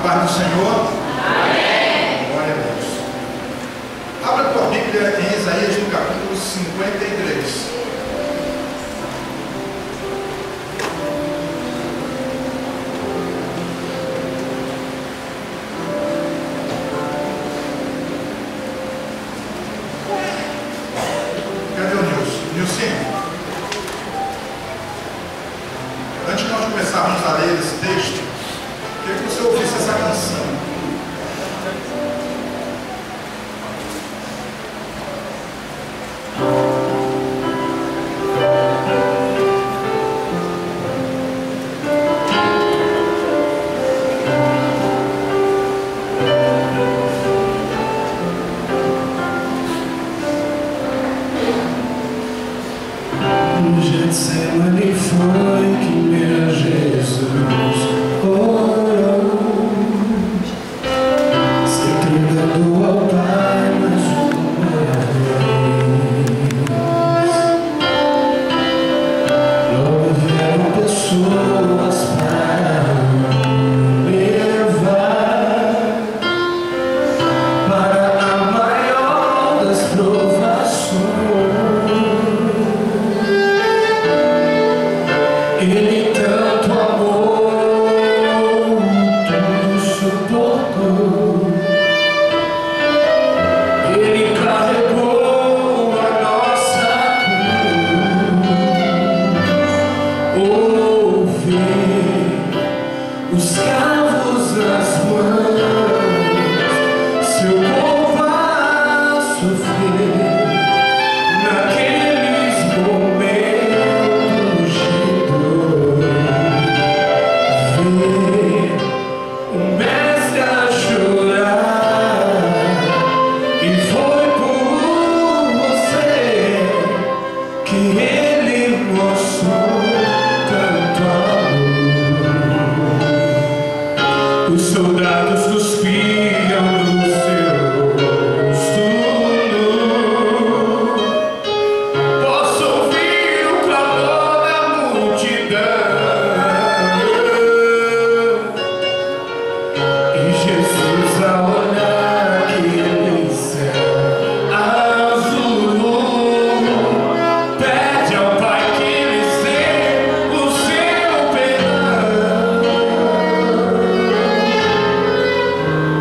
paz do Senhor. Amém. Glória a Deus. Abra a tua Bíblia em Isaías no capítulo 53. Cadê o Nilson? Nilson? Antes de nós começarmos a ler esse texto, queria que você ouvisse essa canção. No Getsemane foi que meu Jesus orou, se entregando ao Pai mais uma vez. Logo vieram pessoas para levar para a maior das provações. Ele tanto amou, tudo suportou. Ele carregou a nossa cruz. Ouve os cravos nas mãos, seu povo a sofrer. Naqueles momentos de dor, ver o mestre a chorar, e foi por você que ele mostrou tanto amor. Os soldados cuspiam no seu rosto nu. Posso ouvir o clamor da multidão, e Jesus a olhar aquele céu azul, pede ao Pai que lhes dê o seu perdão.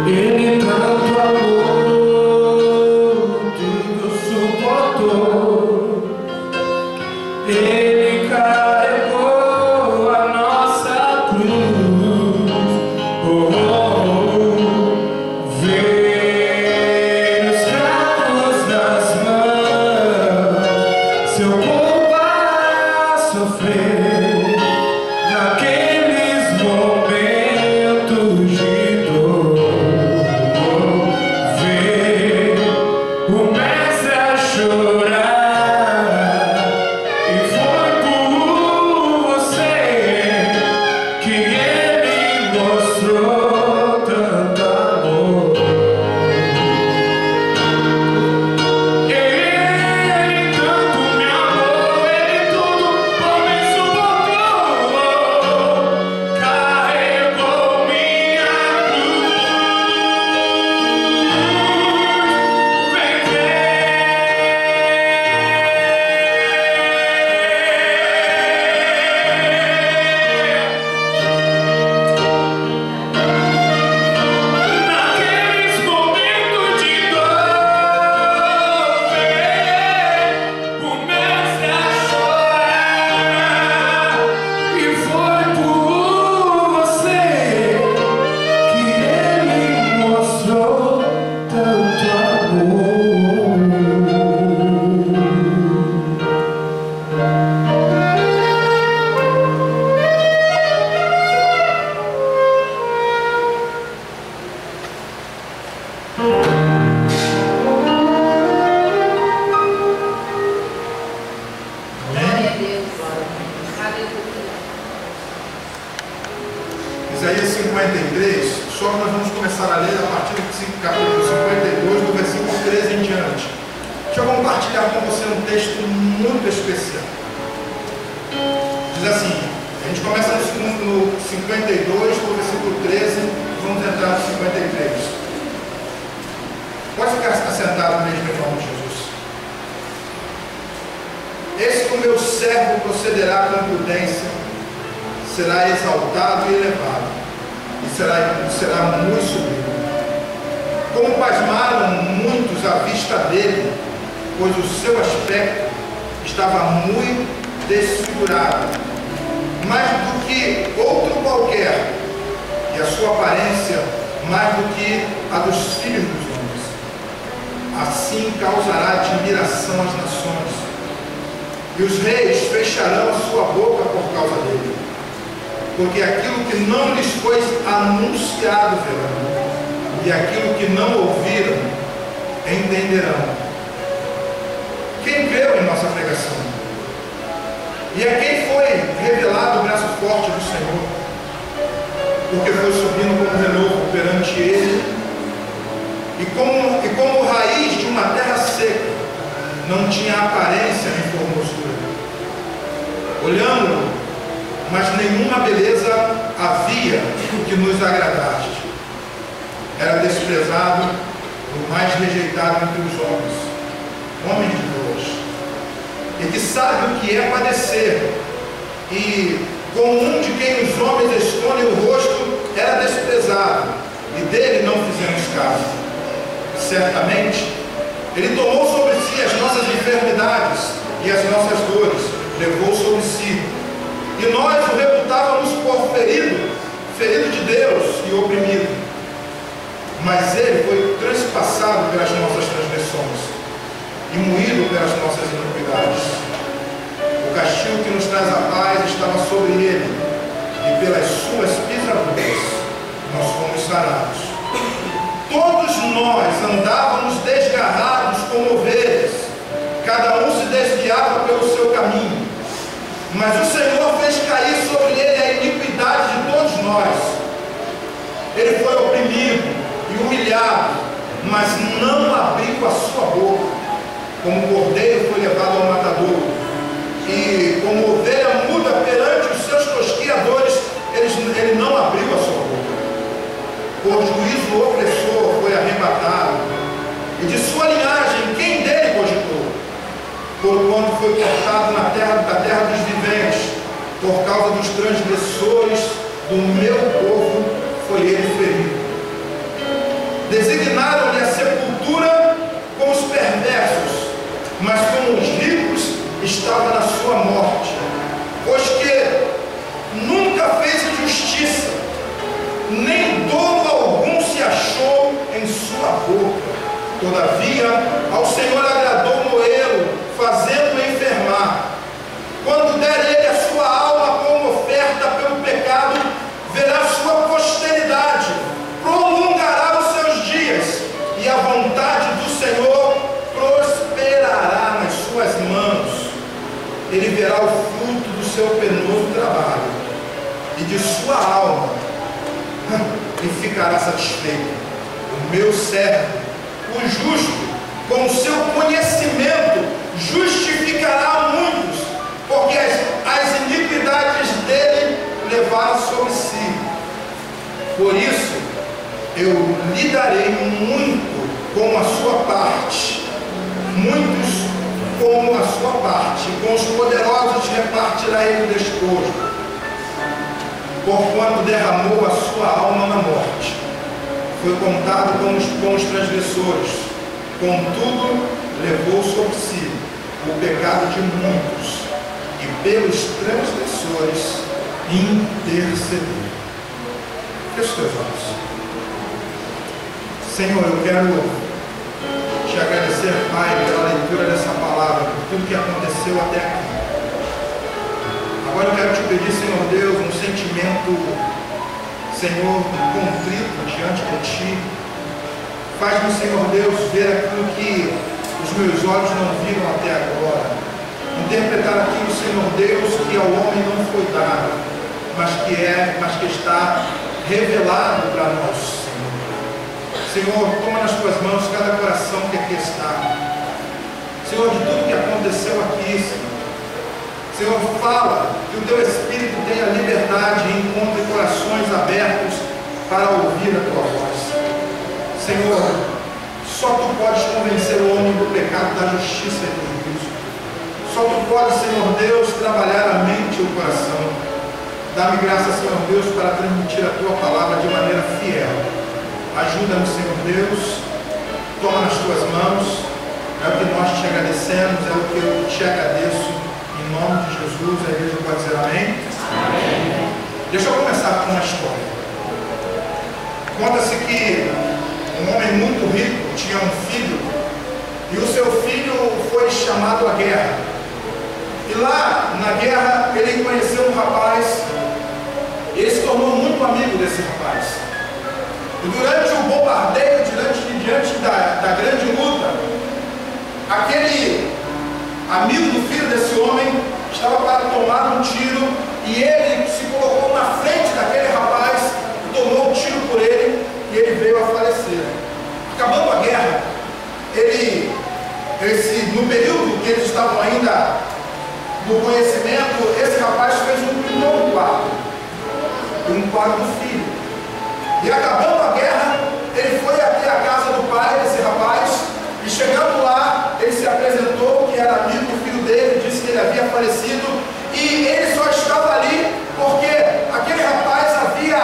Ele tanto amou, tudo suportou. Ele carregou a nossa cruz. Ver os cravos nas mãos, seu povo a sofrer. Naqueles momentos de dor, ver o mestre a chorar. E foi por você que ele mostrou tanto amor. Ele tanto me amou, ele tudo por mim suportou. Carregou minha cruz. Vem ver. Naqueles momentos de dor, ver o mestre a chorar, e foi por você que ele mostrou tanto amor. Glória a Deus. Aleluia. Isaías 53, só nós vamos começar a ler a partir do capítulo 52, do versículo 13 em diante. Deixa eu compartilhar com você um texto muito especial. Diz assim, a gente começa no 52, no versículo 13, vamos entrar procederá com prudência, será exaltado e elevado, e será muito sublime. Como pasmaram muitos à vista dele, pois o seu aspecto estava muito desfigurado, mais do que outro qualquer, e a sua aparência mais do que a dos filhos dos homens. Assim causará admiração às nações, e os reis fecharão a sua boca por causa dele, porque aquilo que não lhes foi anunciado verão, e aquilo que não ouviram entenderão. Quem creu em nossa pregação? E a quem foi revelado o braço forte do Senhor? Porque foi subindo como renovo perante ele, e como raiz de uma terra seca, não tinha aparência nem formosura. Olhando-o, mas nenhuma beleza havia que nos agradaste. Era desprezado, o mais rejeitado entre os homens, homem de dores, e que sabe o que é padecer, e como um de quem os homens escondem o rosto, era desprezado, e dele não fizemos caso. Certamente, ele tomou sobre si as nossas enfermidades e as nossas dores, levou sobre si, e nós o reputávamos por ferido de Deus e oprimido. Mas ele foi transpassado pelas nossas transgressões e moído pelas nossas iniquidades. O castigo que nos traz a paz estava sobre ele, e pelas suas pisaduras nós fomos sarados. Todos nós andávamos desgarrados como ovelhas, cada um se desviava pelo seu caminho, mas o Senhor fez cair sobre ele a iniquidade de todos nós. Ele foi oprimido e humilhado, mas não abriu a sua boca. Como cordeiro foi levado ao matador, e como ovelha muda perante os seus tosquiadores, ele não abriu a sua boca. Por juízo o opressor foi arrebatado, e de sua linhagem quem dele cogitou? Porquanto foi cortado da terra dos viventes, por causa dos transgressores do meu povo foi ele ferido. Designaram-lhe a sepultura com os perversos, mas com os ricos estava na sua morte, pois que nunca fez injustiça, nem dolo algum se achou em sua boca. Todavia, ao Senhor agradou moê-lo, fazendo-o enfermar. Quando der ele a sua alma como oferta pelo pecado, verá sua posteridade, prolongará os seus dias, e a vontade do Senhor prosperará nas suas mãos. Ele verá o fruto do seu penoso trabalho, e de sua alma e ficará satisfeito. O meu servo, o justo, com o seu conhecimento, justificará muitos, porque as iniquidades dele levaram sobre si. Por isso, eu lhe darei muito como a sua parte, muitos como a sua parte, e com os poderosos repartirá ele o despojo, porquanto derramou a sua alma na morte, foi contado com os transgressores, contudo levou sobre si o pecado de muitos, e pelos transgressores intercedeu. Feche os teus olhos. Senhor, eu quero te agradecer, Pai, pela leitura dessa palavra, por tudo que aconteceu até aqui. Agora eu quero te pedir, Senhor Deus, um sentimento, Senhor, contrito diante de Ti. Faz-me, Senhor Deus, ver aquilo que os meus olhos não viram até agora. Interpretar aquilo, Senhor Deus, que ao homem não foi dado, mas que está revelado para nós. Senhor, toma nas tuas mãos cada coração que aqui está. Senhor, de tudo que aconteceu aqui, Senhor, fala que o teu Espírito tenha liberdade e encontre corações abertos para ouvir a tua voz. Senhor, só tu podes convencer o homem do pecado, da justiça e do juízo. Só Tu podes, Senhor Deus, trabalhar a mente e o coração. Dá-me graça, Senhor Deus, para transmitir a Tua palavra de maneira fiel. Ajuda-me, Senhor Deus. Toma nas Tuas mãos. É o que nós te agradecemos, é o que eu te agradeço. Em nome de Jesus, a igreja pode dizer amém? Amém. Deixa eu começar com uma história. Conta-se que um homem muito rico tinha um filho, e o seu filho foi chamado à guerra. E lá na guerra ele conheceu um rapaz, e ele se tornou muito amigo desse rapaz. E durante o bombardeio, diante da grande luta, aquele amigo do filho desse homem estava para tomar um tiro, e ele se colocou na frente daquele rapaz, tomou um tiro por ele, e ele veio a falecer. Acabando a guerra, no período que eles estavam ainda no conhecimento, esse rapaz fez um novo quadro, um quadro do filho. E acabando a guerra, ele foi até a casa do pai desse rapaz, e chegando lá, ele se apresentou que era amigo do filho dele, disse que ele havia falecido, e ele só estava ali porque aquele rapaz havia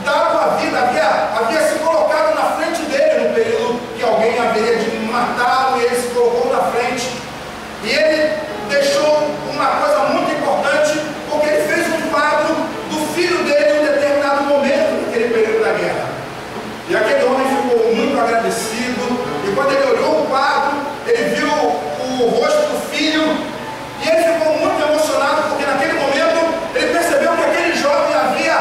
dado a vida, havia se colocado na frente dele no período que alguém haveria de matá-lo, e ele se colocou na frente. E ele deixou uma coisa muito importante, porque ele fez um quadro do filho dele em um determinado momento naquele período da guerra. E aquele homem ficou muito agradecido, e quando ele olhou o quadro, ele viu o rosto do filho, e ele ficou muito emocionado, porque naquele momento ele percebeu que aquele jovem havia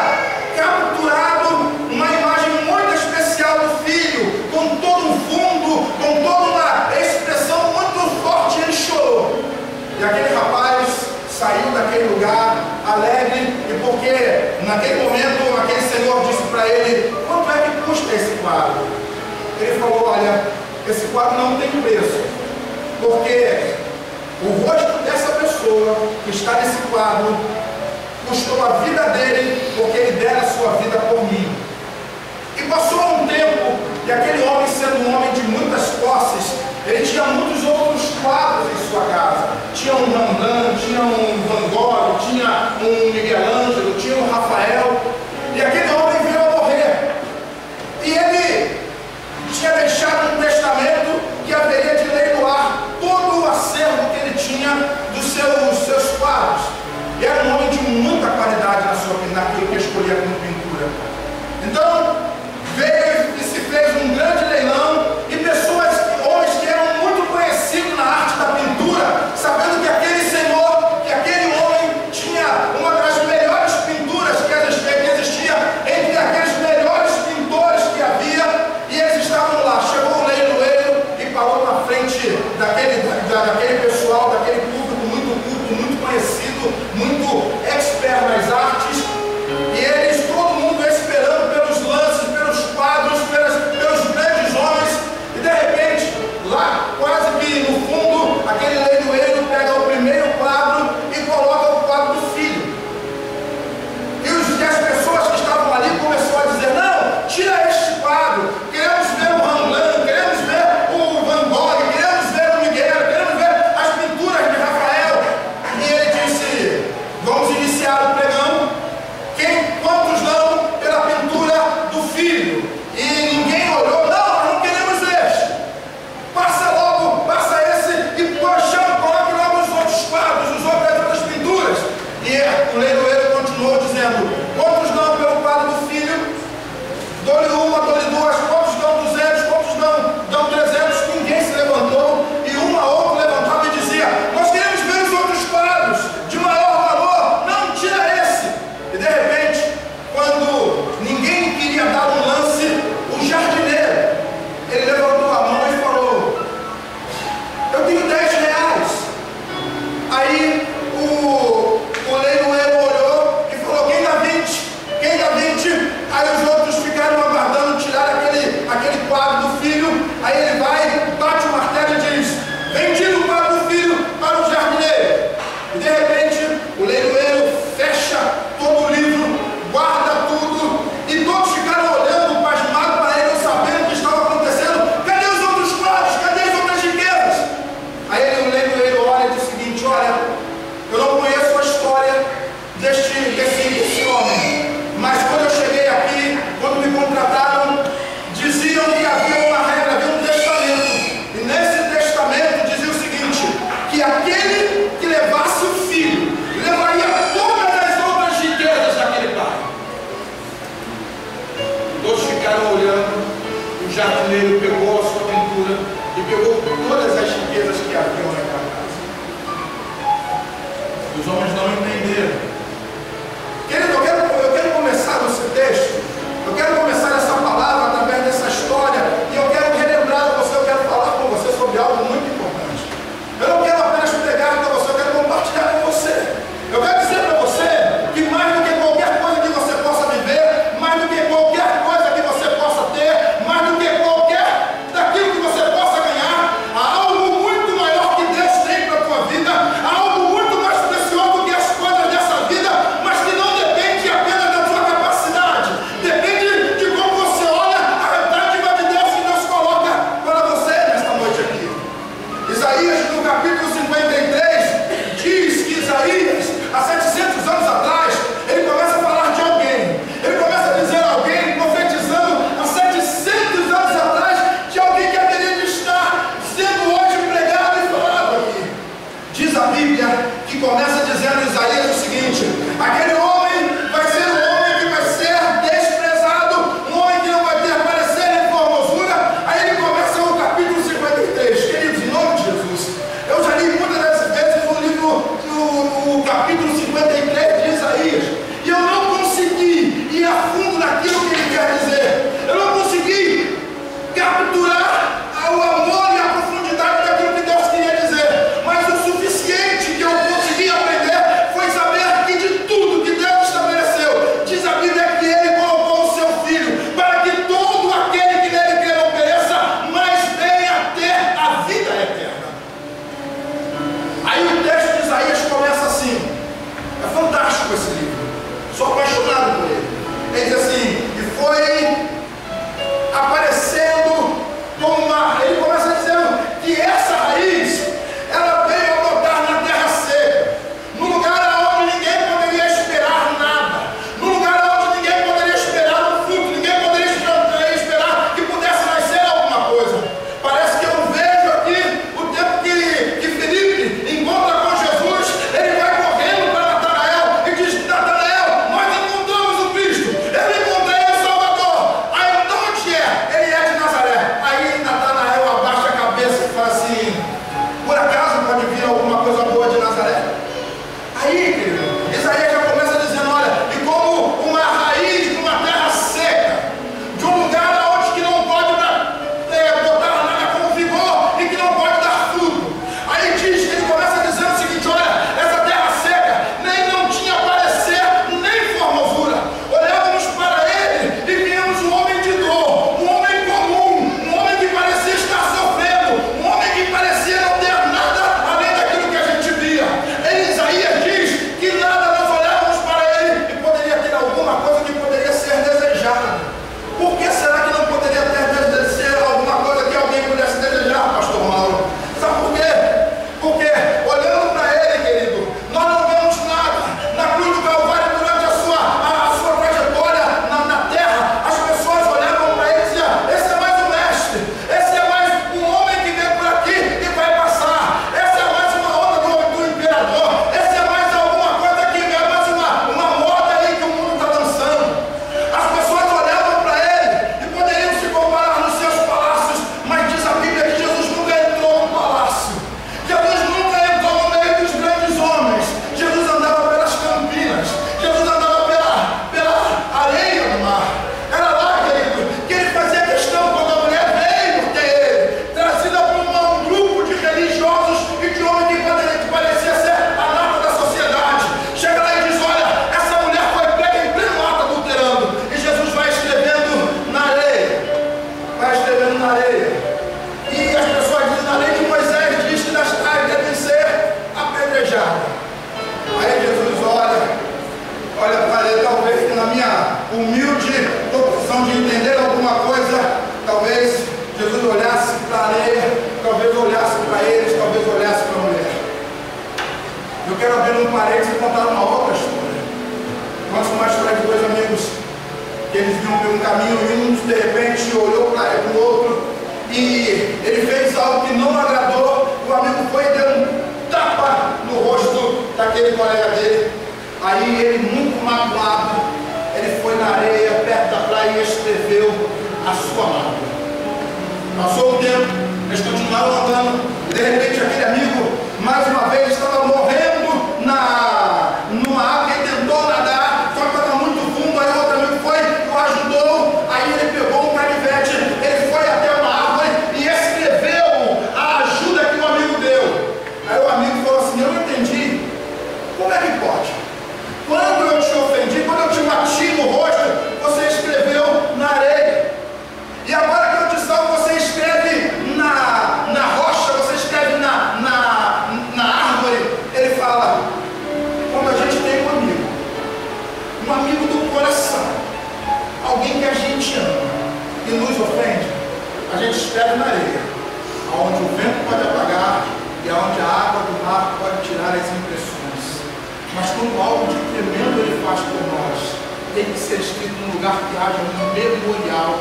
capturado uma imagem muito especial do filho, com todo um fundo, com toda uma expressão muito forte. Ele chorou. E aquele rapaz saiu daquele lugar alegre, e porque naquele momento aquele senhor disse para ele: quanto é que custa esse quadro? Ele falou: olha, esse quadro não tem preço, porque o rosto dessa pessoa que está nesse quadro custou a vida dele, porque ele dera a sua vida por mim. E passou um tempo, e aquele homem, sendo um homem de muitas posses, ele tinha muitos outros quadros em sua casa. Tinha um Rembrandt, tinha um Van Gogh, tinha um Miguel Ângelo, tinha um Rafael. E aquele homem veio a morrer. E ele tinha deixado um testamento que haveria de leiloar todo o acervo que ele tinha dos seus quadros. E era um homem de muita qualidade naquilo que escolhia como pintura. Então, veio e se fez um grande leilão, e homens que eram muito conhecidos na arte da pintura, sabendo que aquele senhor, que aquele homem tinha uma das melhores jardineiro pegou a sua pintura e pegou todas as riquezas que haviam naquela casa. Os homens não entenderam. Querido, eu quero começar esse texto, eu quero começar essa palavra através dessa história, e eu quero relembrar você, eu quero falar com você sobre algo muito importante. Eu não quero apenas pregar para você, eu quero compartilhar com você. Eu quero dizer para você que mais do que qualquer coisa que você possa viver, mais do que qualquer coisa que você possa ter, mais do que qualquer daquilo que você possa ganhar, há algo muito maior que Deus tem para a tua vida, há algo muito mais precioso do que as coisas dessa vida, mas que não depende apenas da tua capacidade, depende de como você olha a dádiva de Deus que Deus coloca para você nesta noite aqui. Isaías, no capítulo 53, diz que Isaías, há 700 anos atrás, ele começa a falar de alguém. Ele começa a dizer a alguém, profetizando há 700 anos atrás, de alguém que haveria de estar sendo hoje pregado e falado aqui. Diz a Bíblia, que começa dizendo Isaías o seguinte: aquele homem vai ser um homem que vai ser desprezado, um homem que não vai ter parecer em formosura. Aí ele começa o capítulo 53. Queridos, em nome de Jesus, eu já li muitas das vezes o livro, o capítulo 53 de Isaías, e eu não consegui ir a fundo naquilo que ele quer dizer. Eu não consegui capturar o amor e a profundidade daquilo que Deus queria dizer, mas o suficiente que eu consegui aprender foi saber que de tudo que Deus estabeleceu, diz a Bíblia que ele colocou o seu filho, para que todo aquele que nele crê não pereça, mas venha ter a vida eterna. Aí o texto de Isaías começa assim. É fantástico esse livro, sou apaixonado por ele. Ele diz assim: e foi aparecendo como uma... Ele começa dizendo que essa raiz, ela veio a brotar na terra seca, no lugar onde ninguém poderia esperar nada, no lugar onde ninguém poderia esperar um fruto, ninguém poderia esperar que pudesse nascer alguma coisa. Parece que eu vejo aqui o tempo que Felipe encontra com Jesus, ele vai correndo para Natanael e diz: Natanael, nós encontramos o Cristo, eu encontrei o Salvador. Aí de onde é? Ele é de Nazaré. Aí Natanael abaixa a cabeça e fala assim: por acaso pode vir alguma coisa boa de Nazaré? Aí, querido, Isaías já começa dizendo: olha, e como uma raiz de uma terra seca, de um lugar onde que não pode botar nada com vigor e que não pode dar fruto. Aí diz, ele começa dizendo o seguinte: olha, essa terra seca nem não tinha parecer nem formosura. Olhávamos para ele e víamos um homem de dor, um homem comum, um homem que parecia estar sofrendo, um homem que parecia não ter nada além daquilo que a gente via. Ele, Isaías, diz que nada nós olhávamos para ele e poderia ter alguma coisa que poderia ser desejada. Por que será que não poderia ser alguma coisa que alguém pudesse desejar, pastor Mauro? Sabe por quê? Porque olhando para ele, querido, nós não vemos nada. Na cruz do Calvário, durante a sua trajetória na terra, as pessoas olhavam para ele e diziam: esse é mais um mestre, esse é mais um homem que veio por aqui e vai passar, essa é mais uma onda do imperador, esse é mais alguma coisa que é mais uma moda aí que o mundo está dançando. As pessoas olhavam para ele e poderiam se comparar nos seus palácios, mas diz a Bíblia que Jesus nunca entrou no palácio, Jesus nunca entrou no meio dos grandes homens. Jesus andava pelas campinas, Jesus andava pela areia do mar. Era lá, querido, que ele fazia questão, quando a mulher veio ter ele, trazida por um grupo de religiosos e de homens que parecia ser a nata da sociedade. Chega lá e diz: olha, essa mulher foi pega em pleno ato adulterando. E Jesus vai escrevendo na areia, e as pessoas dizem: na lei de Moisés diz que nas trás devem ser apedrejadas. Aí Jesus olha para ele, talvez na minha humilde opção de entender alguma coisa, talvez Jesus olhasse para a areia, talvez olhasse para eles, talvez olhasse para a mulher. Eu quero abrir um parênteses e contar uma outra história. Conto uma história de dois amigos que eles vinham por um caminho e um de repente olhou para o outro e ele fez algo que não agradou. O amigo foi e deu um tapa no rosto daquele colega dele. Aí ele, muito magoado, ele foi na areia perto da praia e escreveu a sua mágoa. Passou um tempo, eles continuaram andando, e de repente aquele amigo, mais uma vez, estava morrendo numa água, e tentou nadar, só que estava muito fundo. Aí o outro amigo foi, o ajudou, aí ele pegou um canivete, ele foi até uma árvore e escreveu a ajuda que o amigo deu. Aí o amigo falou assim: eu não entendi, como é que pode? Quando eu te ofendi, quando eu te bati no rosto, você escreveu na areia, e agora que eu te salvo, você escreve na rocha, você escreve na árvore. Ele fala: quando a gente tem um amigo do coração, alguém que a gente ama e nos ofende, a gente escreve na areia, onde o vento pode apagar e onde a água do mar pode tirar as impressões. Mas quando algo de tremendo ele faz por nós, tem que ser escrito num lugar que haja um memorial,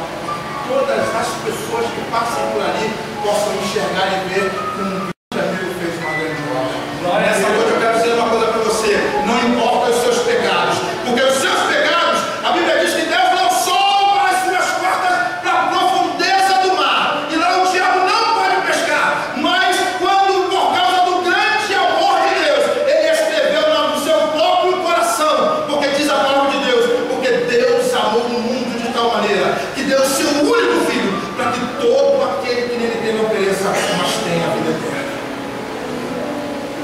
todas as pessoas que passam por ali possam enxergar e ver como um grande amigo fez uma grande obra. Nessa noite eu quero dizer uma coisa para você: não importa os seus pecados, porque os seus pecados, a Bíblia diz que Deus lançou para as suas portas para a profundeza do mar, e lá o diabo não pode pescar. Mas quando, por causa do grande amor de Deus, ele escreveu no seu próprio coração, porque diz a palavra de Deus, porque Deus amou o mundo de tal maneira que deu o seu único filho, para que todo aquele que nele crê não pereça, mas tenha a vida eterna.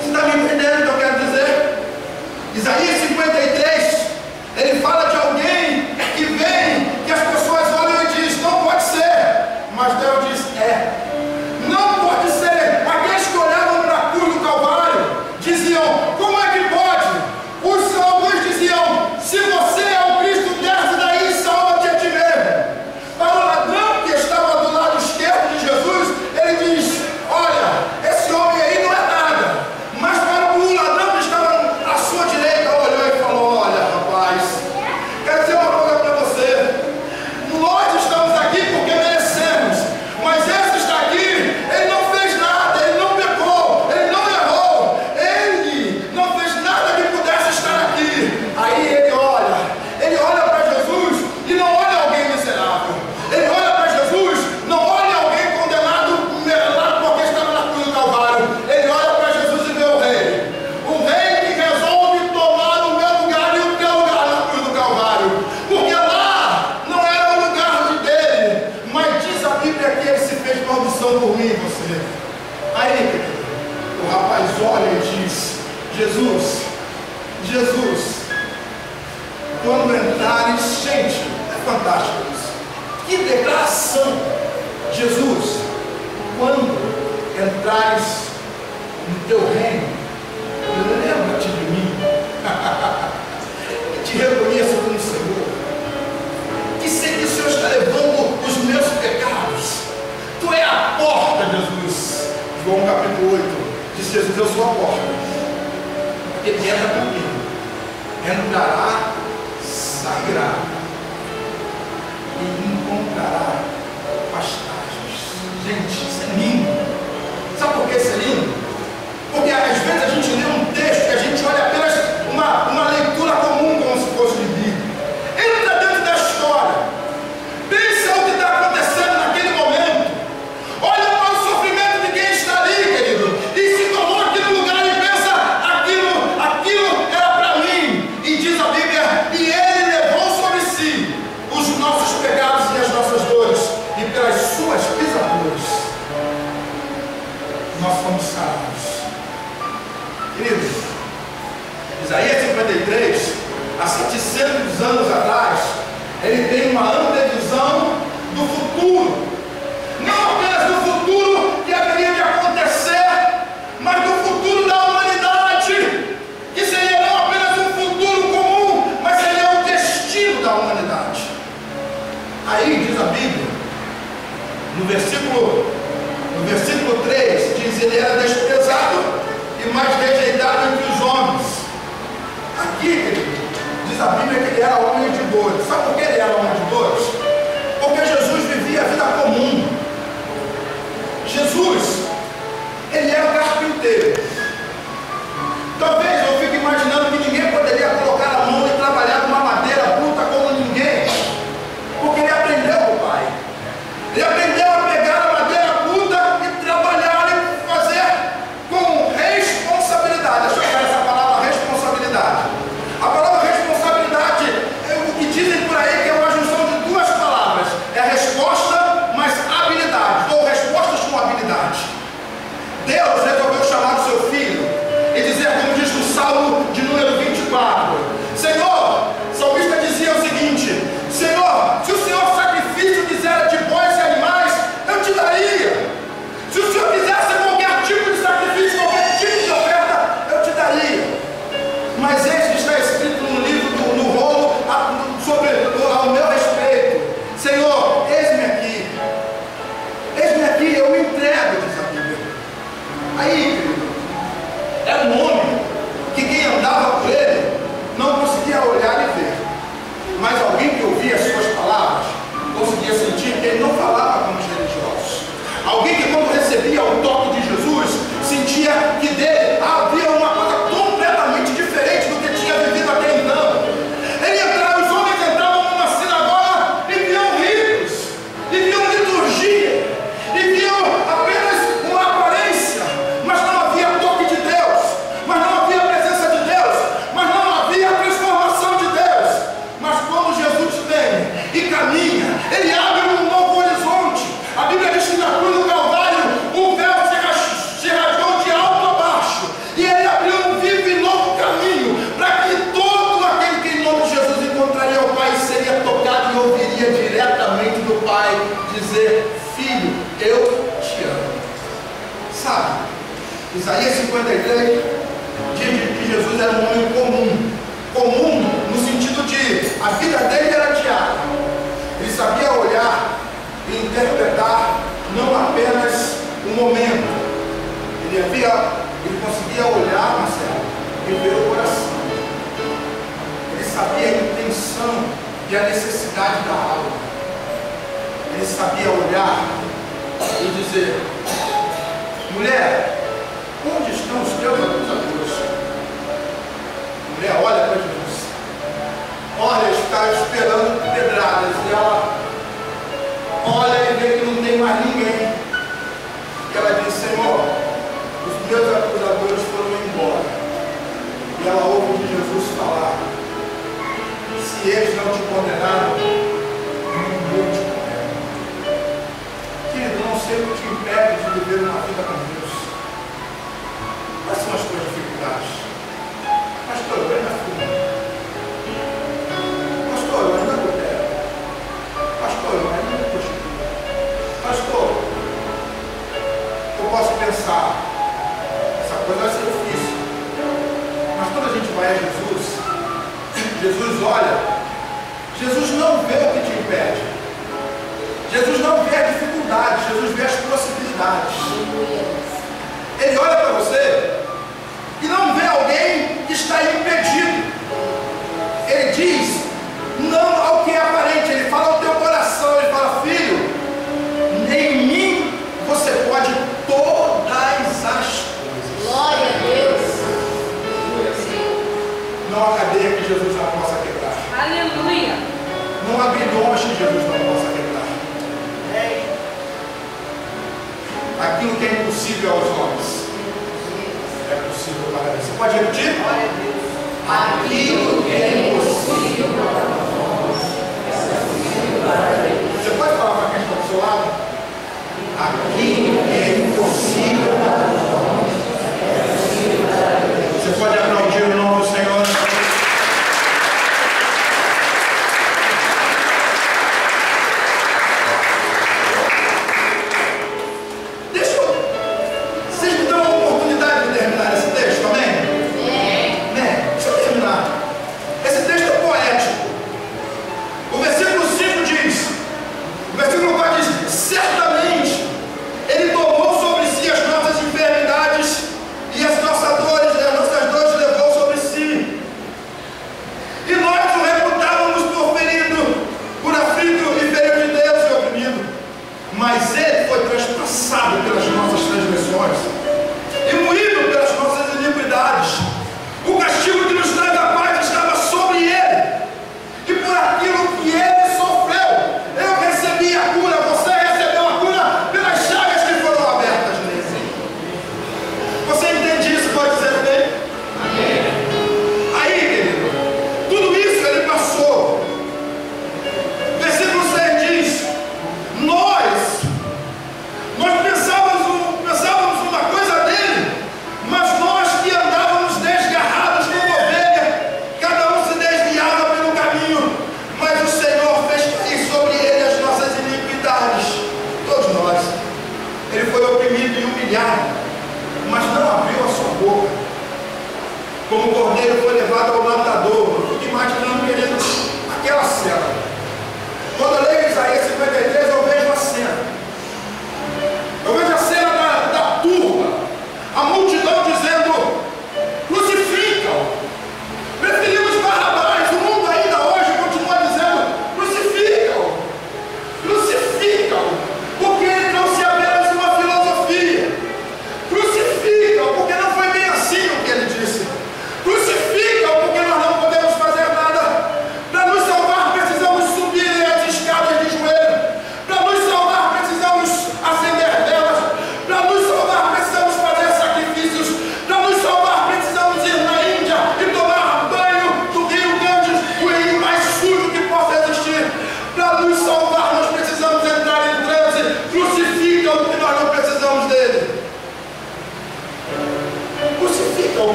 Você está me entendendo o que eu quero dizer? Isaías 53, ele fala de alguém que vem, que as pessoas olham e dizem: não pode ser. Mas Deus diz: não pode ser. Aqueles que olhavam para a cruz do Calvário diziam: como é que pode? Alguns diziam: se você é o Cristo, desce daí e salva-te a ti mesmo. Para o ladrão que estava do lado esquerdo de Jesus, ele diz: olha, esse homem aí não é nada. Mas para o ladrão que estava à sua direita, olhou e falou: olha, rapaz, quero dizer uma coisa para você. Nós estamos aqui porque merecemos, mas esse está aqui, ele não fez nada, ele não pecou, ele não errou, ele não fez nada que pudesse estar aqui. Aí ele olha para Jesus e não olha alguém miserável. Ele olha para Jesus, não olha alguém condenado porque estava na cruz do Calvário. Ele olha para Jesus e vê o rei que resolve tomar o meu lugar e o teu lugar na cruz do Calvário, porque lá não era o lugar dele, mas diz a Bíblia que ele se fez maldição por mim e você. Aí o rapaz olha e diz: Jesus, quando entrares, gente, é fantástico isso, que declaração. Jesus, quando entrares no teu reino, lembra-te de mim, que te reconheço como Senhor, que sei que o Senhor está levando os meus pecados. Tu é a porta, Jesus. João capítulo 8, diz Jesus: eu sou a porta, ele entra por mim, entrará, sairá e encontrará pastagens. Gente, isso é lindo. Sabe por que isso é lindo? Porque às vezes a gente lê um texto e a gente olha apenas uma leitura comum, como se fosse de Bíblia. Entra dentro da história, pensa o que está acontecendo naquele momento, olha para o sofrimento de quem está ali, querido, e se coloca aqui no lugar e pensa: aquilo era para mim. E diz a Bíblia: e ele levou sobre si os nossos pecados e as nossas dores, e pelas suas pisaduras nós fomos sarados. Queridos, Isaías 53, há 700 anos atrás, ele tem uma antevisão do futuro, não apenas do futuro que haveria de acontecer, mas do futuro da humanidade, que seria não apenas um futuro comum, mas seria o destino da humanidade. Aí diz a Bíblia, no versículo 3, diz: ele era desprezado e mais rejeitado entre os homens. Aqui, querido, diz a Bíblia que ele era homem de dores. Sabe por que ele era homem de dores? Porque Jesus vivia a vida comum. Jesus, ele era carpinteiro. Talvez eu fique imaginando que ninguém poderia colocar a mão e trabalhar numa madeira bruta como ninguém, porque ele aprendeu com o pai. Ele aprendeu a pegar a madeira dizer: filho, eu te amo. Sabe, Isaías 53 diz que Jesus era um homem comum. Comum no sentido de a vida dele era diária. Ele sabia olhar e interpretar não apenas o momento. Ele conseguia olhar, Marcelo, e ver o coração. Ele sabia a intenção e a necessidade da alma. Ele sabia olhar e dizer: mulher, onde estão os teus acusadores? A mulher olha para Jesus. Olha, está esperando pedradas. E ela olha e vê que não tem mais ninguém. E ela diz: Senhor, os meus acusadores foram embora. E ela ouve de Jesus falar: se eles não te condenaram, eu te condeno. Querido, não sei o que te impede de viver uma vida com Deus. Quais são as tuas dificuldades? Pastor, eu ainda fumo. Pastor, eu ainda adultero. Pastor, eu ainda me prostituo. Pastor, eu posso pensar, essa coisa vai ser difícil. Mas quando a gente vai a Jesus, Jesus olha, Jesus não vê o que te impede. Jesus não vê a dificuldade, Jesus vê as possibilidades. Ele olha para você e não vê alguém que está impedido. Ele diz não ao que é aparente, ele fala ao teu coração, ele fala: filho, em mim você pode todas as coisas. Glória a Deus. Não há cadeia que Jesus não possa quebrar. Aleluia. Não há grilhões que Jesus não possa quebrar. Aquilo que é impossível aos homens é possível para Deus. Você pode repetir? Aquilo que é impossível para os homens é possível para Deus. Você pode falar para quem está do seu lado? Aquilo que é impossível para os homens é possível para Deus. Você pode aplaudir o nome do Senhor?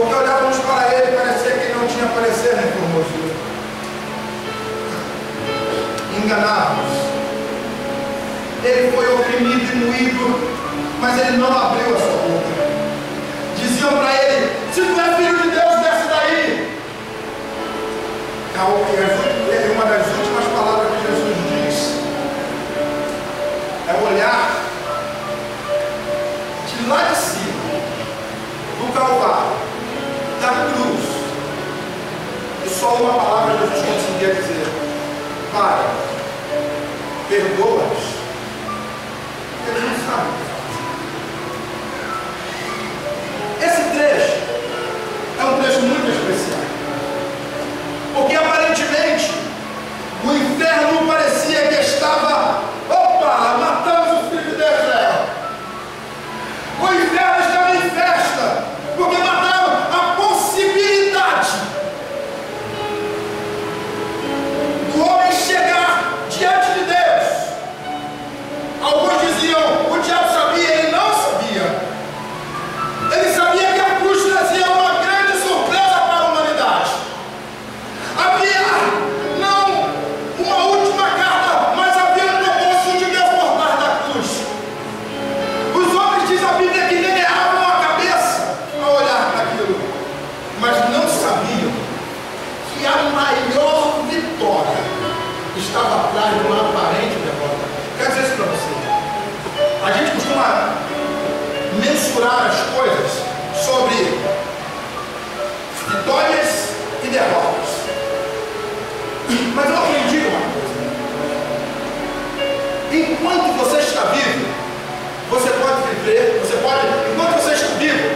Porque olhávamos para ele e parecia que ele não tinha parecer nem formosura. Enganávamos. Ele foi oprimido e moído, mas ele não abriu a sua boca. Diziam para ele: se tu és filho de Deus, desce daí. E uma das últimas palavras que Jesus diz é olhar de lá de cima, do Calvário, da cruz, e só uma palavra Jesus conseguia dizer: Pai, perdoa-os. Eles não sabem o que fazer. Esse trecho é um trecho muito especial, porque aparentemente o inferno parecia que estava, matamos o filho de Deus, Israel. O inferno estava em festa, porque mataram a possibilidade do homem chegar diante de Deus. Alguns diziam: o diabo sabia, ele não sabia. Ele sabia que a cruz trazia uma grande surpresa para a humanidade. Havia não uma última carta, mas havia um propósito de Deus por trás da cruz. Os homens, diz a Bíblia, que meneavam a cabeça ao olhar para aquilo, mas não sabiam que a maior vitória estava atrás de uma aparente derrota. Quero dizer isso para você. A gente costuma mensurar as coisas sobre vitórias e derrotas. Mas eu aprendi uma coisa: enquanto você está vivo, você pode viver, enquanto você está vivo,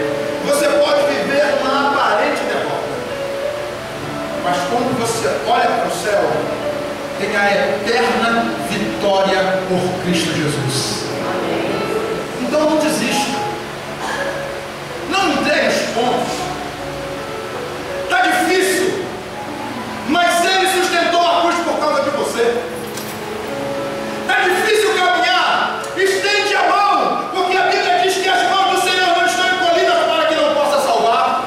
você pode viver uma aparente derrota. Mas quando você olha para o céu, tem a eterna vitória por Cristo Jesus. Então não desista. Não entregue os pontos. Está difícil, mas Ele sustentou a cruz por causa de você. Está difícil caminhar, estende a mão, porque a Bíblia diz que as mãos do Senhor não estão encolhidas para que não possa salvar.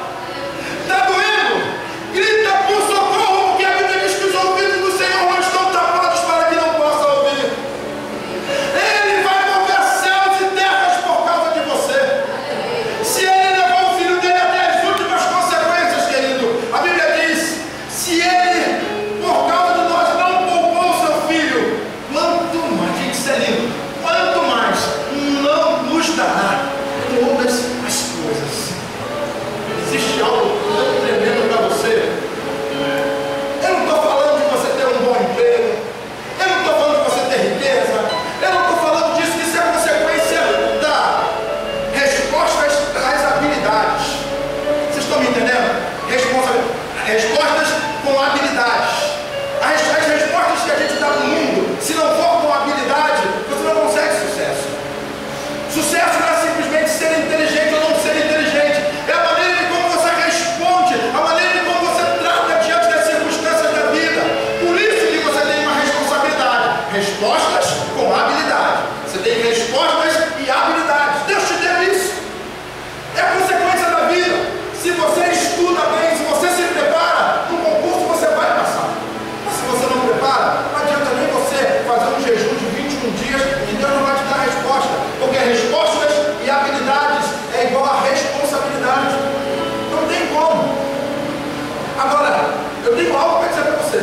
Está doendo? Grita por socorro, porque a Bíblia diz que os ouvidos do Senhor não estão tapados para que não possa ouvir. Ele vai mover céus e terras por causa de você. Se Ele levou o filho dele até as últimas consequências, querido, a Bíblia diz: se Ele, por causa de nós, não poupou o seu filho, quanto mais, gente, isso é lindo, quanto mais não nos dará todas as coisas. Existe algo tão tremendo para você. Eu não estou falando de você ter um bom emprego, eu não estou falando de você ter riqueza, eu não estou falando disso, que isso é consequência da respostas às habilidades. Vocês estão me entendendo? Respostas com habilidades. As respostas que a gente dá no mundo, se não for com habilidade, você não consegue sucesso. Sucesso não é simplesmente ser inteligente ou não ser inteligente, é a maneira de como você responde, a maneira de como você trata diante das circunstâncias da vida. Por isso que você tem uma responsabilidade. Respostas com habilidade. Você tem respostas e habilidades. Deus te deu isso. É a consequência da vida. Se você estuda bem, se você se prepara, no concurso você vai passar. Mas se você não prepara, não adianta nem você fazer um jejum de 21 dias e Deus não vai te dar resposta. Porque respostas e habilidades é igual a responsabilidade. Não tem como. Agora, eu tenho algo para dizer para você.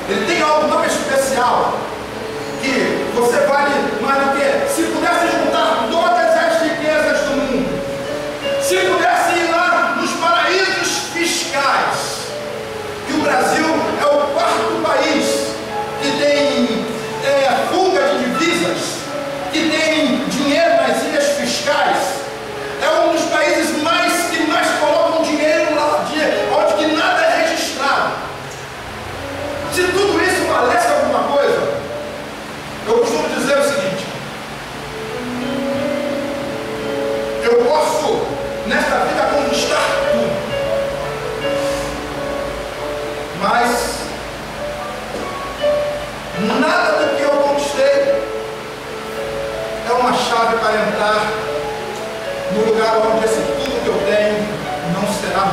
Ele tem algo tão especial que você vale mais do que se pudesse juntar todas as riquezas do mundo. Se pudesse ir lá nos paraísos fiscais, que o Brasil é o quarto país que tem fuga de divisas, que tem dinheiro nas ilhas fiscais, é um dos países que mais colocam dinheiro lá, onde que nada é registrado. Se tudo isso valesse alguma coisa, eu costumo dizer o seguinte: eu posso nesta vida conquistar tudo, mas nada do que eu conquistei é uma chave para entrar no lugar onde esse tudo que eu tenho não será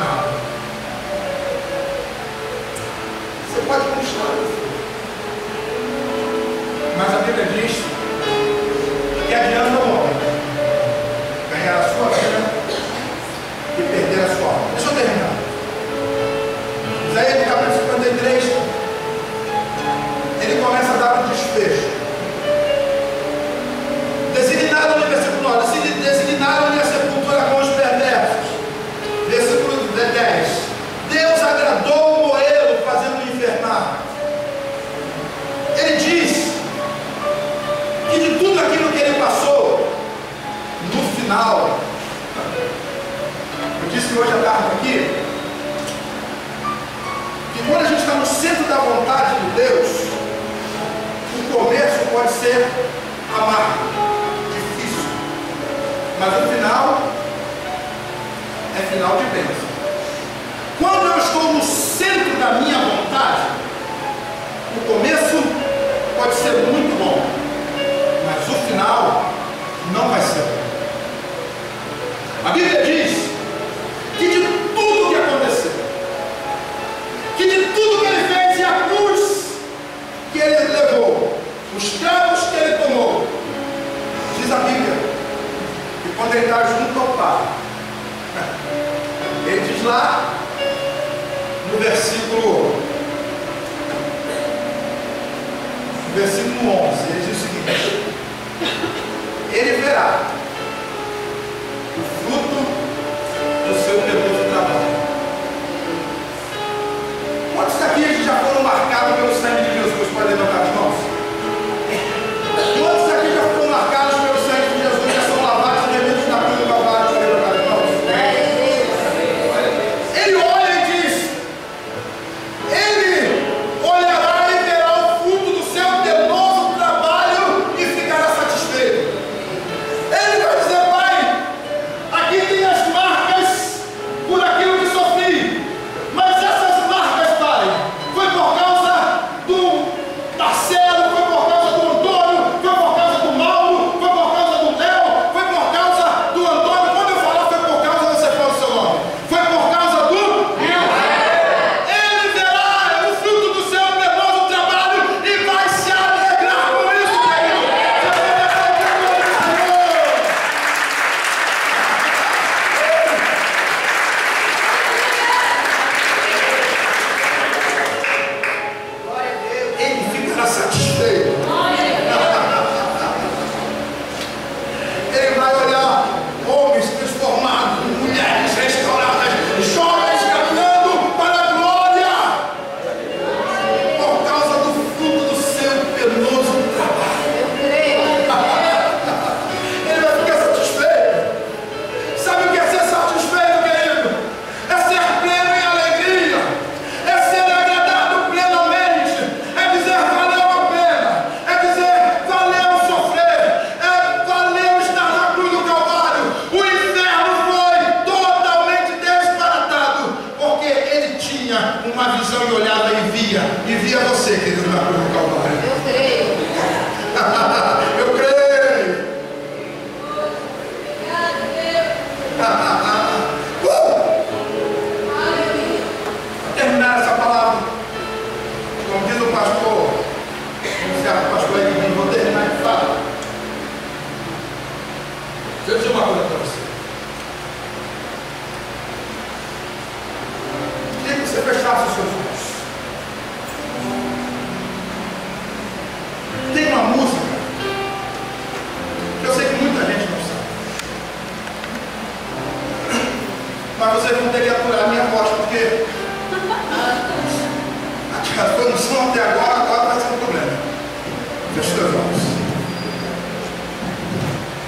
diz que adianta o homem ganhar a sua vida e perder a sua alma. Deixa eu terminar. Isaías, no capítulo 53, ele começa a dar um desfecho. Designaram no versículo 9, designaram-lhe a sepultura com os perversos. Versículo 10. Deus agradou Moelo, fazendo-o infernar. Ele diz que de tudo aquilo que ele passou, no final, eu disse hoje à tarde aqui, que quando a gente está no centro da vontade de Deus, o começo pode ser amargo, difícil, mas o final é final de bênção. Quando eu estou no centro da minha vontade, o começo pode ser muito bom, mas o final não vai ser bom. A Bíblia diz que de tudo que aconteceu, que de tudo que ele fez e a cruz que ele levou, os cravos que ele tomou, diz a Bíblia que quando ele está junto ao Pai, ele diz lá no versículo 11, ele diz o seguinte: ele verá o fruto do seu penoso trabalho. Quantos daqui já foram marcados pelo sangue de Jesus? Pode levantar as mãos. Quantos daqui já foram marcados pelo sangue de Jesus? Já são lavados e remidos na cruz do Calvário? Pode levantar as mãos. Ele olha e diz: ele olhará e verá o fruto do seu penoso trabalho e ficará satisfeito. Ele vai dizer: Pai, aqui tem as marcas por aquilo que sofri, mas essas marcas, Pai, foi por causa do Marcelo, foi por causa do Antônio, foi por causa do Mauro, foi por causa do Léo, foi por causa do Antônio. Quando eu falar foi por causa, você fala o seu nome. Foi por causa do ele verá o fruto do seu penoso trabalho e vai se alegrar com isso, querido. Ele ficará satisfeito. Ele vai olhar homens transformados, mulheres restauradas, jovens caminhando para a glória, por causa do fruto do seu penoso trabalho. Ele vai ficar satisfeito. Sabe o que é ser satisfeito, querido? É ser pleno em alegria, é ser agradado plenamente, é dizer valeu a pena, é dizer valeu sofrer, é valeu estar na cruz do Calvário. O inferno foi totalmente desbaratado, porque ele tinha uma visão e olhava e via você, querido, na cruz do Calvário. Eu creio. Para terminar essa palavra, como diz o pastor, como certo pastor aí, vou terminar de falar. Deixa eu dizer uma coisa para você. Queria que você fechasse os seus olhos. Tem uma música que eu sei que muita gente não sabe, mas vocês vão ter que aturar a minha voz, porque a condição até agora vai ser um problema. Feche seus olhos.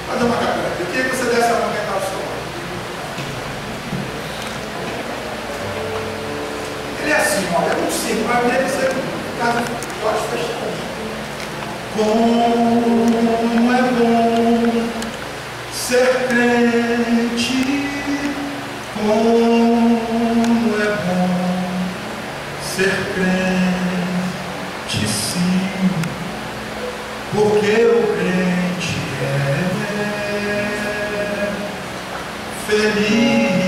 Fazer uma capela. Eu queria que você desse a mão que está ao seu lado. Ele é assim, olha, é muito simples, mas eu queria que você ficasse com os olhos fechados. Como é bom ser crente, como é bom ser crente, sim, porque o crente é feliz.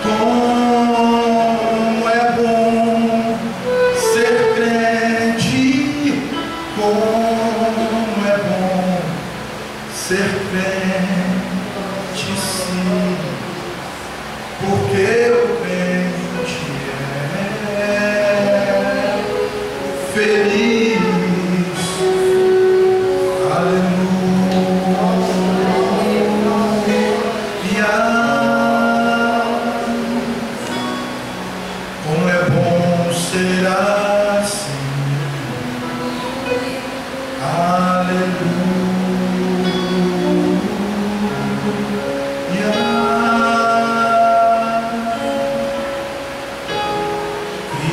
Como é bom ser crente, ser crente, sim, porque o crente é feliz. Como é bom ser assim.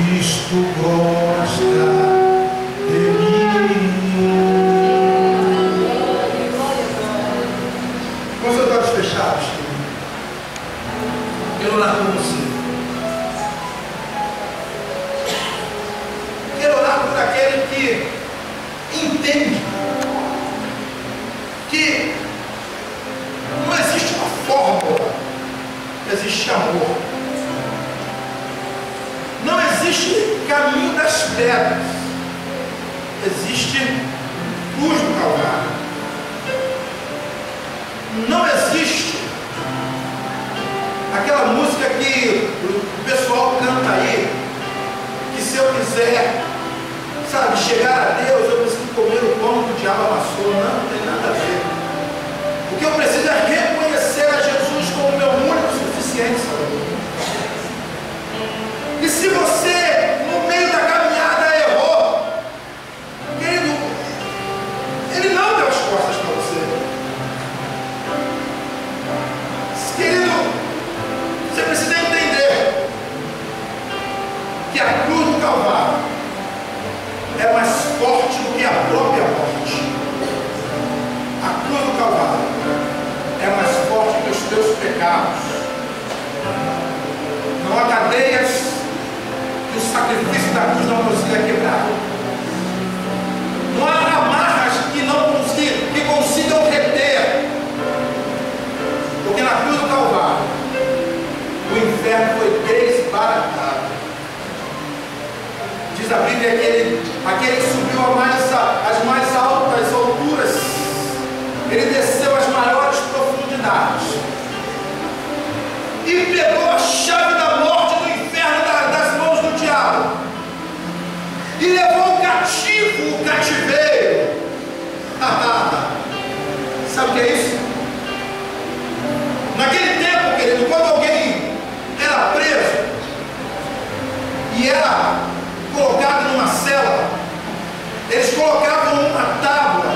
Cristo gosta de mim. Com seus olhos fechados, quero orar com você. Quero orar por aquele que entende que não existe uma fórmula, existe amor. Não existe caminho das pedras, existe cruz do Calvário. Não existe aquela música que o pessoal canta aí, que se eu quiser, sabe, chegar a Deus, eu preciso comer o pão que o diabo amassou. Não tem nada a ver. O que eu preciso é reconhecer a Jesus como meu único suficiente Salvador. E se você, no meio da caminhada, errou, querido, Ele não deu as costas para você. Querido, você precisa entender que a cruz do Calvário é mais forte do que a própria morte. A cruz do Calvário é mais forte que os teus pecados. Não há cadeias que o sacrifício da cruz não consiga quebrar. Não há amarras que consigam reter. Porque na cruz do Calvário o inferno foi desbaratado. Diz a Bíblia que aquele que subiu às mais altas alturas, ele desceu às maiores profundidades e pegou a chave da morte do inferno das mãos do diabo e levou cativo o cativeiro. Sabe o que é isso? Naquele tempo, querido, quando alguém era preso e era colocado numa cela, eles colocavam uma tábua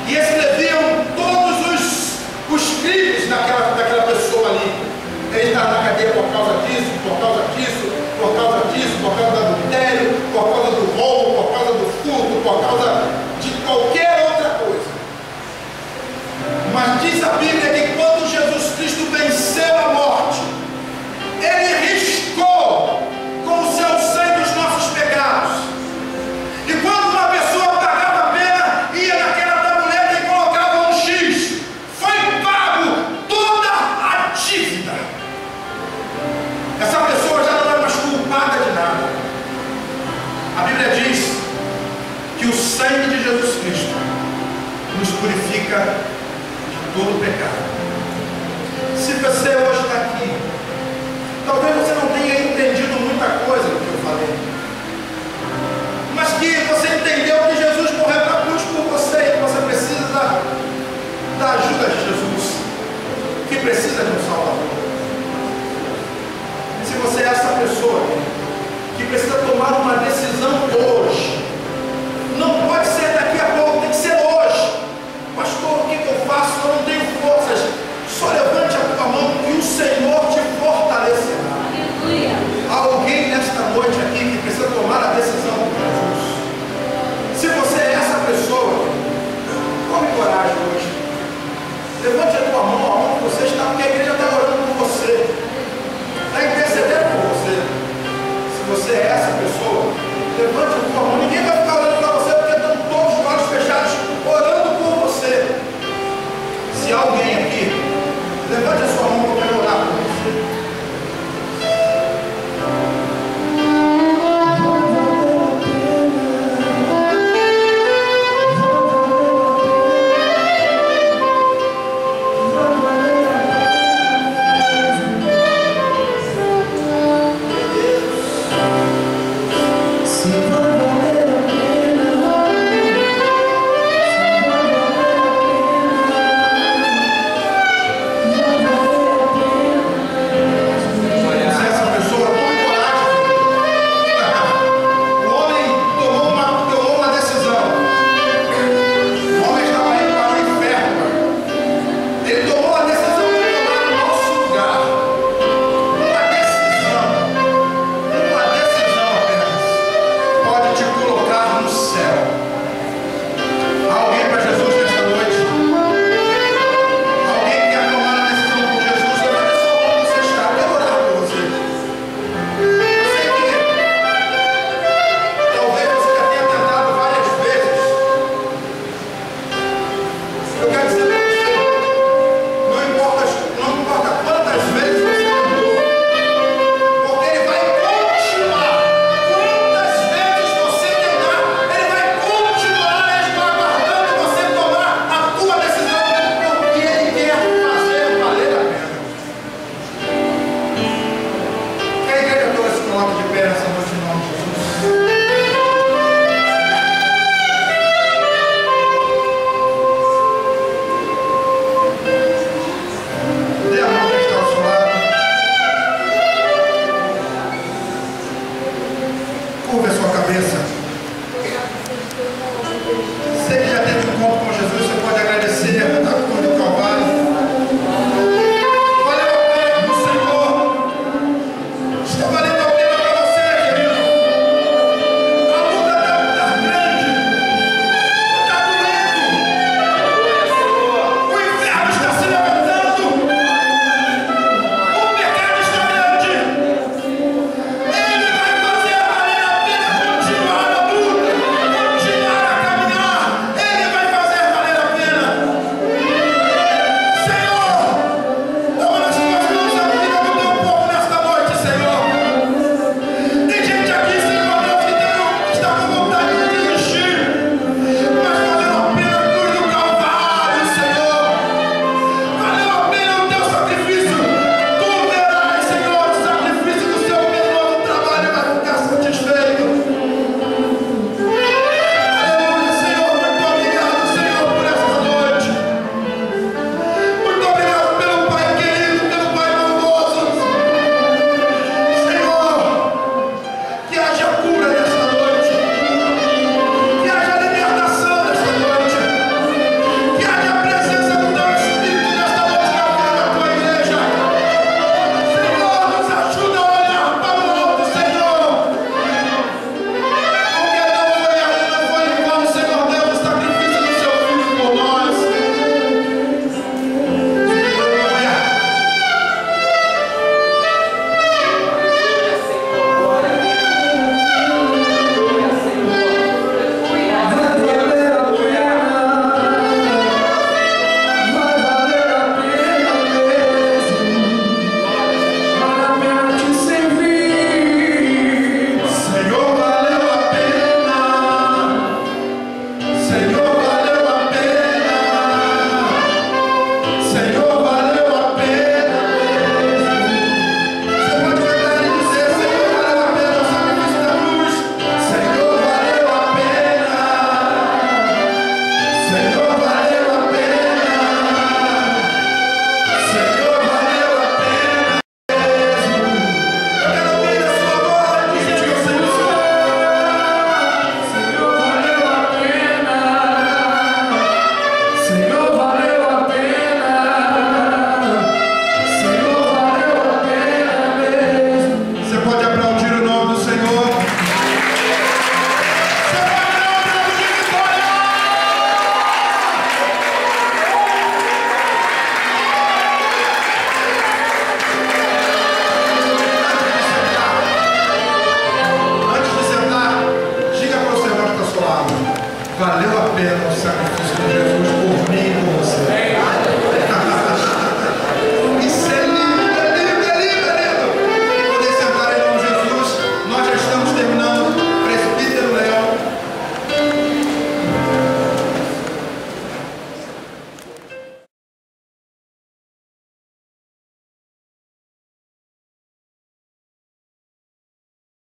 e escreviam todos os crimes daquela pessoa ali. Ele está na cadeia por causa disso, por causa disso, por causa disso, por causa do adultério, por causa do roubo, por causa do furto, por causa de qualquer outra coisa. Mas diz a Bíblia que quando Jesus Cristo venceu a morte, Ele riscou com o seu sangue os nossos pecados. E quando uma pessoa pagava a pena, ia naquela tabuleta e colocava um X. Foi pago toda a dívida. Essa pessoa já não é mais culpada de nada. A Bíblia diz que o sangue de Jesus Cristo nos purifica de todo pecado. Se você hoje está aqui, talvez você não tenha entendido muita coisa do que eu falei, mas que você entendeu que Jesus morreu na cruz por você e que você precisa da ajuda de Jesus, que precisa de um Salvador. Se você é essa pessoa que precisa tomar uma decisão hoje, não pode ser daqui a pouco, tem que ser hoje. Pastor, o que eu faço? Eu não tenho forças. Só levante a tua mão e o Senhor te fortalecerá. Aleluia. Há alguém nesta noite aqui que precisa tomar a decisão com Jesus. Se você é essa pessoa, tome coragem hoje. Levante a tua mão aonde você está, porque a igreja está orando por você, está intercedendo por você. Se você é essa pessoa, levante a tua mão. Ninguém vai